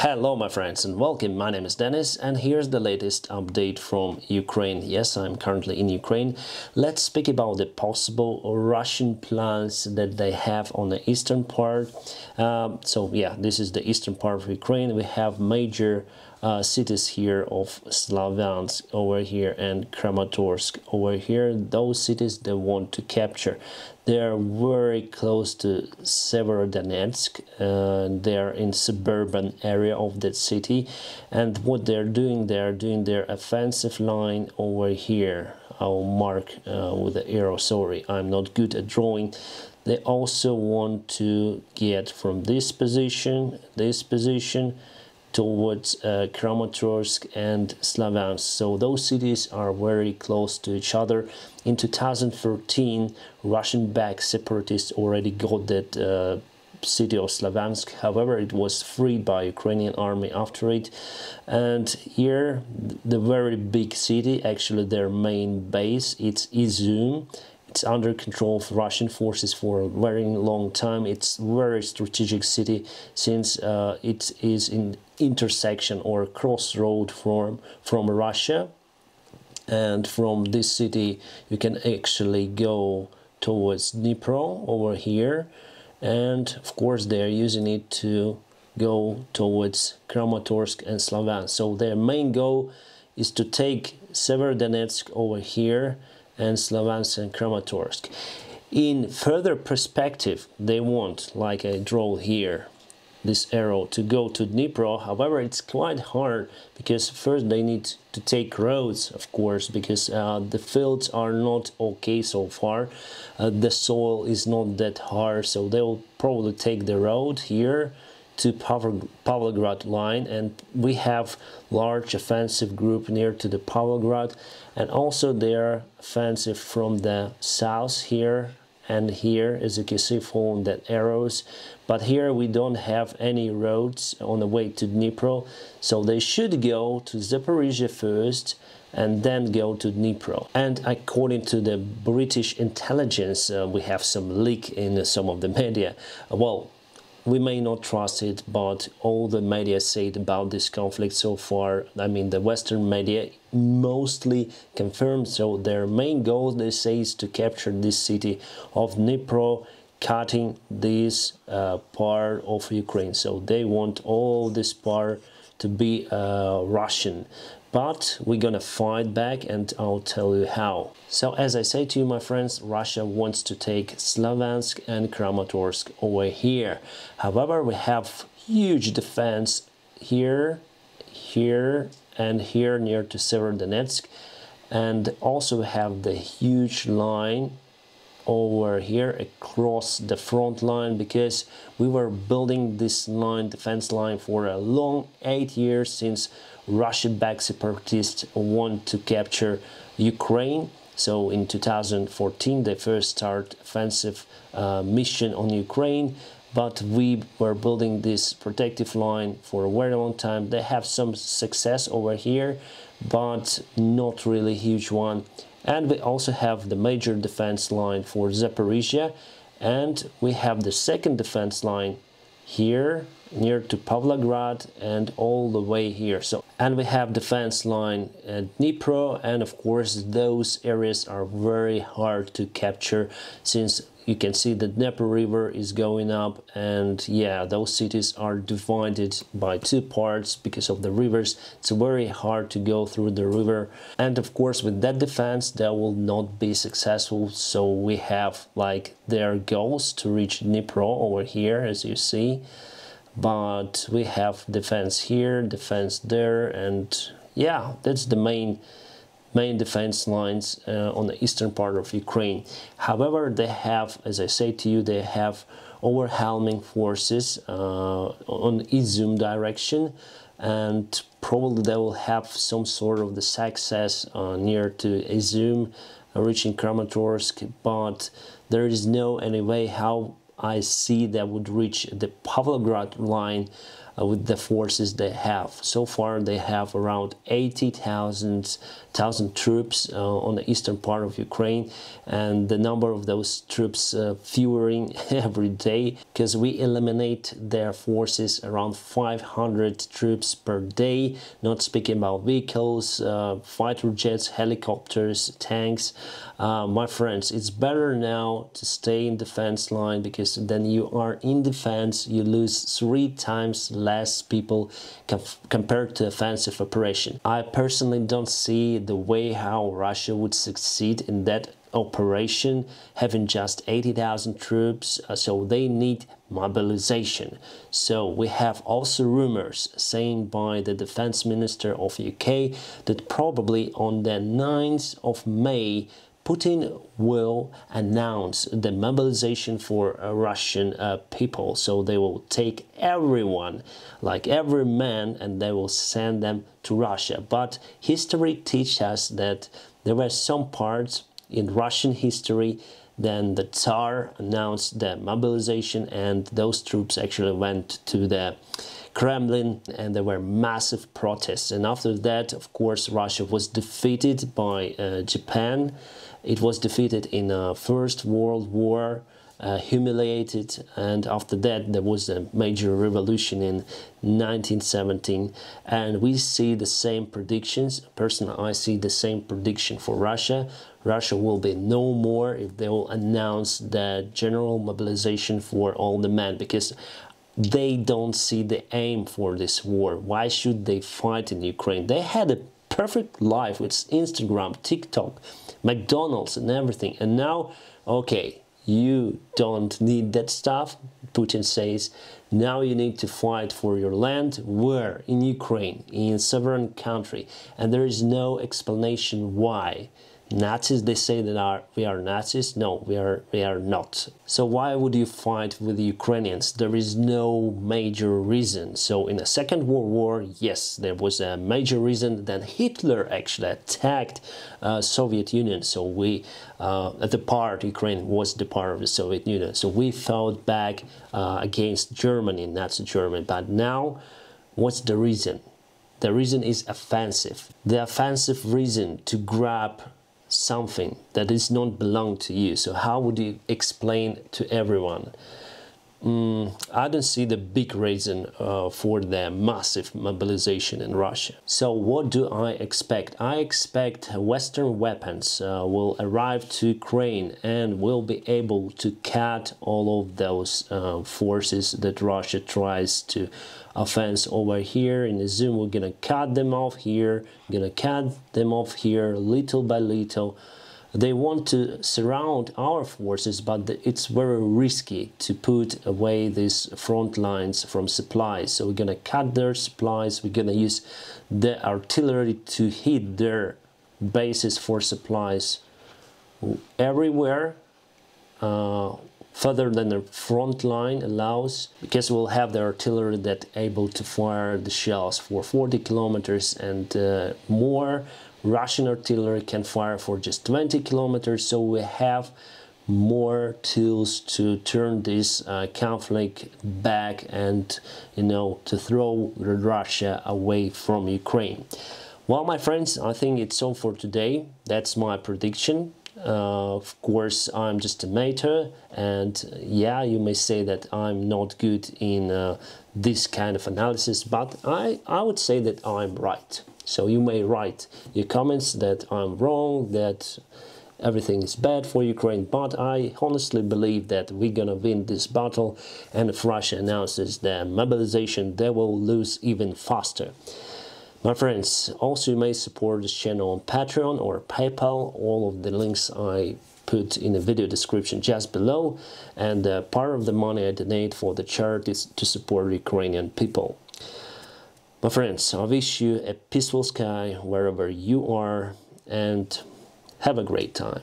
Hello my friends and welcome, my name is Dennis and here's the latest update from Ukraine. Yes, I'm currently in Ukraine. Let's speak about the possible Russian plans that they have on the eastern part. This is the eastern part of Ukraine. We have major cities here of Slavyansk over here and Kramatorsk over here. Those cities they want to capture. They are very close to Severodonetsk. They are in suburban area of that city, and what they're doing their offensive line over here. I'll mark with the arrow. Sorry, I'm not good at drawing. They also want to get from this position towards Kramatorsk and Slavyansk. So those cities are very close to each other. In 2014, Russian-backed separatists already got that city of Slavyansk. However, it was freed by Ukrainian army after it. And here, the very big city, actually their main base, it's Izum. It's under control of Russian forces for a very long time. It's a very strategic city since it is in intersection or crossroad from Russia. And from this city, you can actually go towards Dnipro over here. And of course, they are using it to go towards Kramatorsk and Slavyansk. So their main goal is to take Severodonetsk over here and Slavyansk and Kramatorsk. In further perspective, they want, like I draw here, this arrow, to go to Dnipro. However, it's quite hard because first they need to take roads, of course, because the fields are not okay so far. The soil is not that hard, so they'll probably take the road here to Pavlograd line, and we have large offensive group near to the Pavlograd, and also they are offensive from the south here and here, as you can see, following that arrows. But here we don't have any roads on the way to Dnipro, so they should go to Zaporizhia first and then go to Dnipro. And according to the British intelligence, we have some leak in some of the media. Well, we may not trust it, but all the media said about this conflict so far, I mean the Western media mostly confirmed. So their main goal, they say, is to capture this city of Dnipro, cutting this part of Ukraine. So they want all this part to be Russian. But we're gonna fight back, and I'll tell you how. So as I say to you, my friends, Russia wants to take Slavyansk and Kramatorsk over here. However, we have huge defense here, here, and here near to Severodonetsk, and also have the huge line over here across the front line, because we were building this line, defense line, for a long 8 years since Russian-backed separatists want to capture Ukraine. So in 2014 they first started offensive mission on Ukraine, but we were building this protective line for a very long time. They have some success over here, but not really huge one. And we also have the major defense line for Zaporizhia, and we have the second defense line here near to Pavlograd and all the way here. So, and we have defense line at Dnipro, and of course those areas are very hard to capture since you can see the Dnieper River is going up, and yeah, those cities are divided by two parts because of the rivers. It's very hard to go through the river, and of course with that defense they will not be successful. So we have like their goals to reach Dnipro over here, as you see, but we have defense here, defense there, and yeah, that's the main defense lines on the eastern part of Ukraine. However, they have, as I say to you, they have overwhelming forces on Izum direction, and probably they will have some sort of the success near to Izum, reaching Kramatorsk, but there is no any way how I see that would reach the Pavlograd line with the forces they have. So far they have around 80,000 troops on the eastern part of Ukraine, and the number of those troops fewering every day, because we eliminate their forces around 500 troops per day, not speaking about vehicles, fighter jets, helicopters, tanks. My friends, it's better now to stay in defense line, because then you are in defense, you lose 3 times less people compared to offensive operation. I personally don't see the way how Russia would succeed in that operation, having just 80,000 troops, so they need mobilization. So we have also rumors saying by the defense minister of UK that probably on the 9th of May Putin will announce the mobilization for Russian people. So they will take everyone, like every man, and they will send them to Russia. But history teaches us that there were some parts in Russian history then the Tsar announced the mobilization, and those troops actually went to the Kremlin, and there were massive protests. And after that, of course, Russia was defeated by Japan. It was defeated in the First World War, humiliated, and after that there was a major revolution in 1917, and we see the same predictions. Personally, I see the same prediction for Russia. Russia will be no more if they will announce the general mobilization for all the men, because they don't see the aim for this war. Why should they fight in Ukraine? They had a perfect life with Instagram, TikTok, McDonald's and everything, and now, okay, you don't need that stuff, Putin says. Now you need to fight for your land. Where? In Ukraine, in a sovereign country. And there is no explanation why. Nazis, they say that we are Nazis. No, we are not. So why would you fight with the Ukrainians? There is no major reason. So in the Second World War, yes, there was a major reason. Then Hitler actually attacked Soviet Union. So we, Ukraine was the part of the Soviet Union. So we fought back against Germany, Nazi Germany. But now, what's the reason? The reason is offensive. The offensive reason to grab something that does not belong to you. So how would you explain to everyone? I don't see the big reason for the massive mobilization in Russia. So what do I expect? I expect Western weapons will arrive to Ukraine and will be able to cut all of those forces that Russia tries to offense over here. In the Zoom, we're gonna cut them off here, gonna cut them off here little by little. They want to surround our forces, but it's very risky to put away these front lines from supplies. So we're gonna cut their supplies, we're gonna use the artillery to hit their bases for supplies everywhere, further than the front line allows, because we'll have the artillery that able to fire the shells for 40 kilometers and more. Russian artillery can fire for just 20 kilometers, so we have more tools to turn this conflict back and, you know, to throw Russia away from Ukraine. Well, my friends, I think it's all for today. That's my prediction. Of course, I'm just a amateur, and yeah, you may say that I'm not good in this kind of analysis, but I would say that I'm right. So you may write your comments that I'm wrong, that everything is bad for Ukraine, but I honestly believe that we're gonna win this battle, and if Russia announces the mobilization, they will lose even faster. My friends, also you may support this channel on Patreon or PayPal. All of the links I put in the video description just below, and part of the money I donate for the charities to support Ukrainian people. My friends, I wish you a peaceful sky wherever you are, and have a great time.